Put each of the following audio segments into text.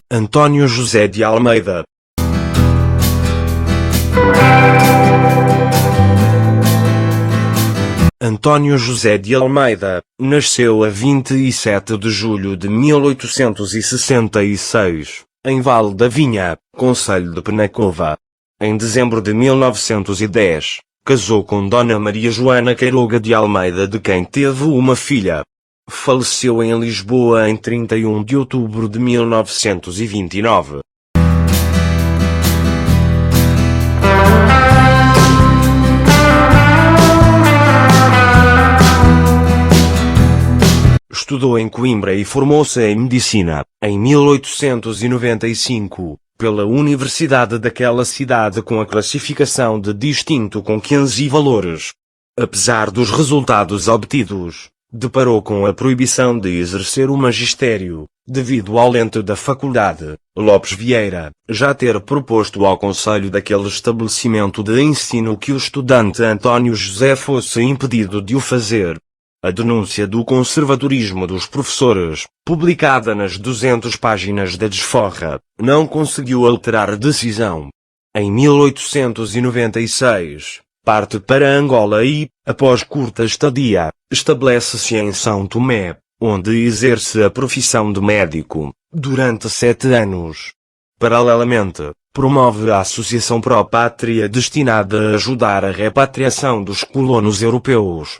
Antônio José de Almeida. Antônio José de Almeida nasceu a 27 de julho de 1866, em Vale da Vinha, concelho de Penacova. Em dezembro de 1910, casou com Dona Maria Joana Queiroga de Almeida, de quem teve uma filha. Faleceu em Lisboa em 31 de outubro de 1929. Estudou em Coimbra e formou-se em Medicina, em 1895, pela Universidade daquela cidade com a classificação de distinto com 15 valores. Apesar dos resultados obtidos, deparou com a proibição de exercer o magistério, devido ao lento da faculdade, Lopes Vieira, já ter proposto ao conselho daquele estabelecimento de ensino que o estudante Antônio José fosse impedido de o fazer. A denúncia do conservadorismo dos professores, publicada nas 200 páginas da desforra, não conseguiu alterar a decisão. Em 1896, parte para Angola e, após curta estadia, estabelece-se em São Tomé, onde exerce a profissão de médico, durante 7 anos. Paralelamente, promove a Associação Pró Pátria destinada a ajudar a repatriação dos colonos europeus.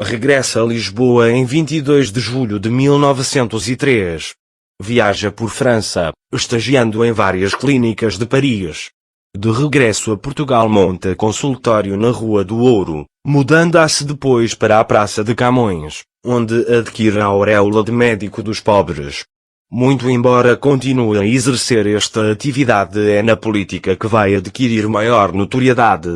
Regressa a Lisboa em 22 de julho de 1903. Viaja por França, estagiando em várias clínicas de Paris. De regresso a Portugal monta consultório na Rua do Ouro, mudando-se depois para a Praça de Camões, onde adquire a auréola de médico dos pobres. Muito embora continue a exercer esta atividade, é na política que vai adquirir maior notoriedade.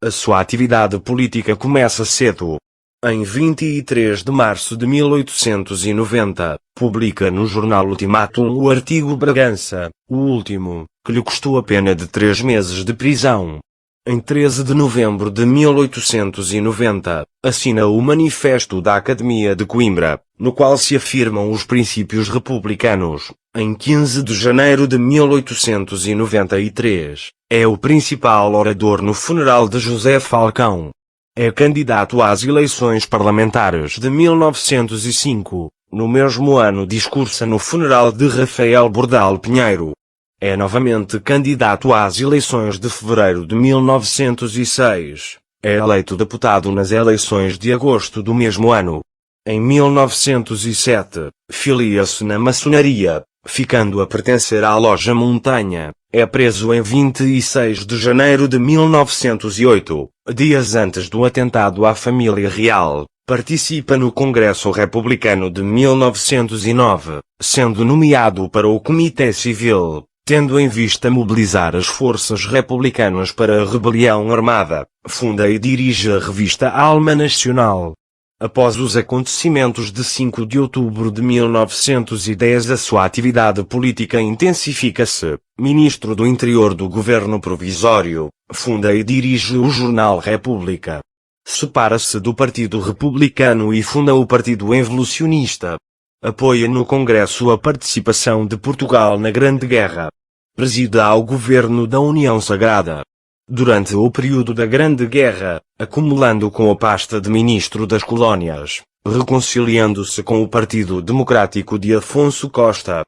A sua atividade política começa cedo. Em 23 de março de 1890, publica no jornal Ultimátum o artigo Bragança, o último, que lhe custou a pena de 3 meses de prisão. Em 13 de novembro de 1890, assina o Manifesto da Academia de Coimbra, no qual se afirmam os princípios republicanos. Em 15 de janeiro de 1893, é o principal orador no funeral de José Falcão. É candidato às eleições parlamentares de 1905. No mesmo ano discursa no funeral de Rafael Bordal Pinheiro. É novamente candidato às eleições de fevereiro de 1906. É eleito deputado nas eleições de agosto do mesmo ano. Em 1907, filia-se na maçonaria, ficando a pertencer à Loja Montanha. É preso em 26 de janeiro de 1908, dias antes do atentado à família real. Participa no Congresso Republicano de 1909, sendo nomeado para o Comitê Civil, tendo em vista mobilizar as forças republicanas para a rebelião armada. Funda e dirige a revista Alma Nacional. Após os acontecimentos de 5 de outubro de 1910, a sua atividade política intensifica-se. Ministro do Interior do Governo Provisório, funda e dirige o jornal República. Separa-se do Partido Republicano e funda o Partido Evolucionista. Apoia no Congresso a participação de Portugal na Grande Guerra. Preside ao governo da União Sagrada. Durante o período da Grande Guerra, acumulando com a pasta de Ministro das Colónias, reconciliando-se com o Partido Democrático de Afonso Costa.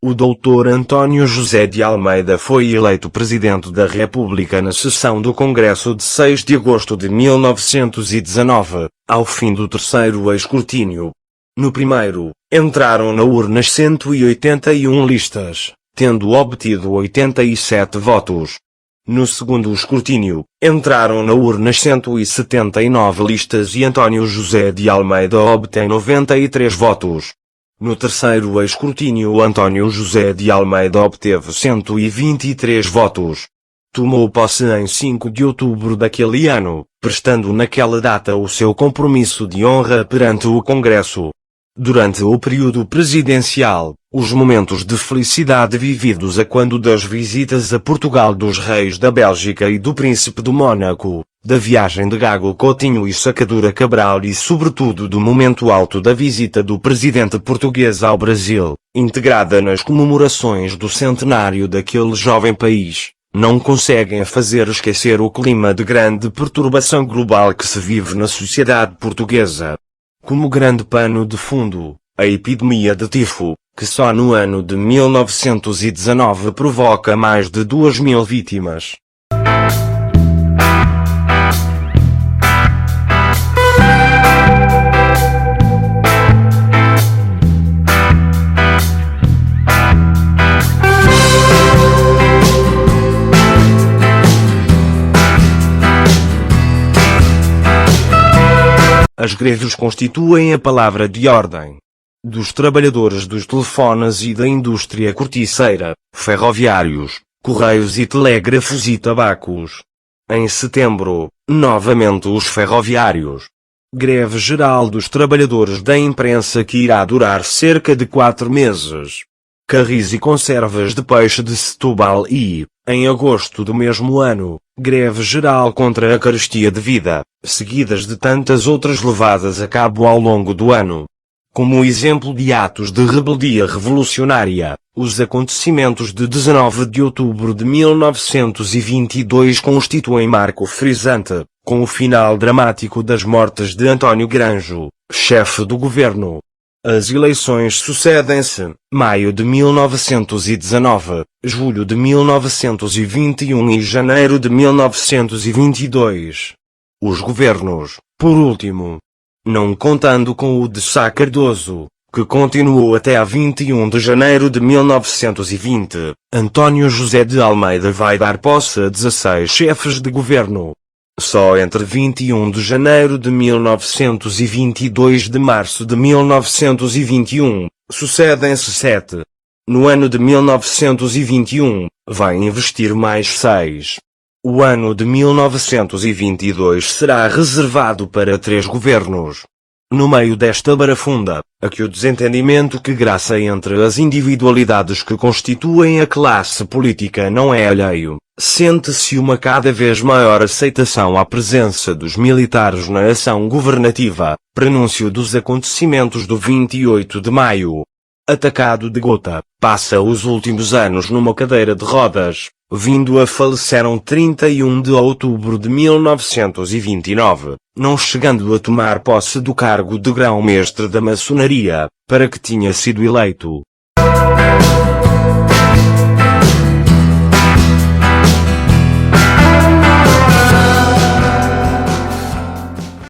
O Dr. Antônio José de Almeida foi eleito Presidente da República na sessão do Congresso de 6 de agosto de 1919, ao fim do terceiro escrutínio. No primeiro, entraram na urna 181 listas, tendo obtido 87 votos. No segundo escrutínio, entraram na urna 179 listas e Antônio José de Almeida obtém 93 votos. No terceiro escrutínio, António José de Almeida obteve 123 votos. Tomou posse em 5 de outubro daquele ano, prestando naquela data o seu compromisso de honra perante o Congresso. Durante o período presidencial, os momentos de felicidade vividos a quando das visitas a Portugal dos reis da Bélgica e do príncipe do Mônaco, da viagem de Gago Coutinho e Sacadura Cabral e sobretudo do momento alto da visita do presidente português ao Brasil, integrada nas comemorações do centenário daquele jovem país, não conseguem fazer esquecer o clima de grande perturbação global que se vive na sociedade portuguesa. Como grande pano de fundo, a epidemia de tifo, que só no ano de 1919 provoca mais de 2.000 vítimas. As greves constituem a palavra de ordem dos trabalhadores dos telefones e da indústria corticeira, ferroviários, correios e telégrafos e tabacos. Em setembro, novamente os ferroviários. Greve geral dos trabalhadores da imprensa que irá durar cerca de 4 meses. Carris e conservas de peixe de Setúbal e, em agosto do mesmo ano, greve geral contra a carestia de vida, seguidas de tantas outras levadas a cabo ao longo do ano. Como exemplo de atos de rebeldia revolucionária, os acontecimentos de 19 de outubro de 1922 constituem marco frisante, com o final dramático das mortes de António Granjo, chefe do governo. As eleições sucedem-se, maio de 1919, julho de 1921 e janeiro de 1922. Os governos, por último, não contando com o de Sá Cardoso, que continuou até a 21 de janeiro de 1920, António José de Almeida vai dar posse a 16 chefes de governo. Só entre 21 de janeiro de 1922 e de março de 1921, sucedem-se 7. No ano de 1921, vai investir mais 6. O ano de 1922 será reservado para 3 governos. No meio desta barafunda, a que o desentendimento que graça entre as individualidades que constituem a classe política não é alheio, sente-se uma cada vez maior aceitação à presença dos militares na ação governativa, prenúncio dos acontecimentos do 28 de maio. Atacado de gota, passa os últimos anos numa cadeira de rodas, vindo a falecer em 31 de outubro de 1929, não chegando a tomar posse do cargo de grão-mestre da maçonaria, para que tinha sido eleito.